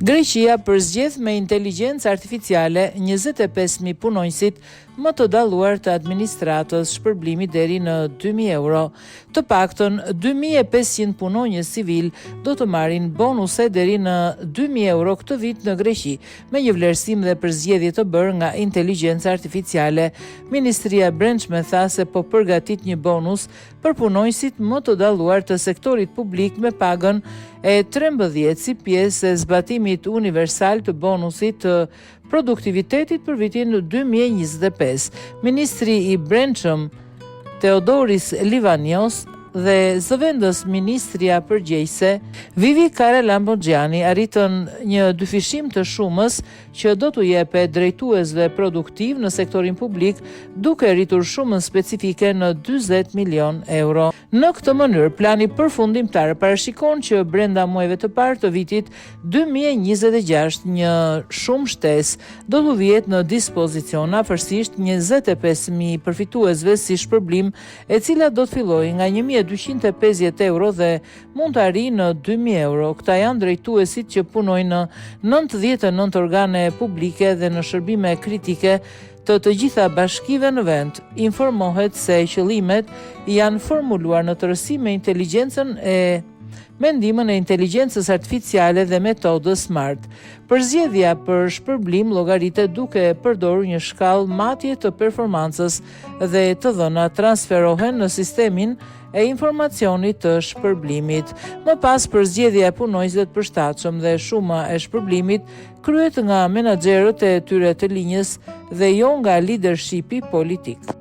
Greqia përzgjedh me inteligjencë artificiale 25.000 punonjësit më të dalluar të administratës shpërblimi deri në 2.000 euro. Të paktën 2.500 punonjës civil do të marrin bonuse deri në 2.000 euro këtë vit në Greqi, me një vlerësim dhe përzgjedhje të bërë nga inteligjenca artificiale. Ministria e Brendshme tha se po përgatit një bonus për punonjësit më të dalluar të sektorit publik me pagën e 13 si pjesë e zbatimit universal të bonusit të produktivitetit për vitin 2025. Ministri i Brendshëm Theodoris Livanios dhe zëvendës Ministria Përgjegjëse Vivi Karalamboxhani arritën një dyfishim të shumës që do t'u jepet drejtuesve produktiv në sektorin publik, duke rritur shumën specifike në 40 milion euro. Në këtë mënyrë, plani përfundimtar parashikon që brenda muajve të parë të vitit 2026 një shumë shtesë do t'u vihet në dispozicion, afërsisht 25.000 përfituesve si shpërblim, e cila do të fillojë nga 1.250 euro dhe mund të arrijë në 2.000 euro. Këta janë drejtuesit që punojnë në 99 organe publike dhe në shërbime kritike të gjitha bashkive në vend. Informohet se qëllimet janë formuluar në tërësi me inteligjencën e mendimën e inteligjencës artificiale dhe metodës SMART. Përzgjedhja për shpërblim llogaritet duke përdorur një shkallë matje të performancës dhe të dhënat transferohen në sistemin e informacionit të shpërblimit. Më pas, përzgjedhja e punonjësve të përshtatshëm dhe shuma e shpërblimit kryhet nga menaxherët e tyre të linjës dhe jo nga lidershipi politik.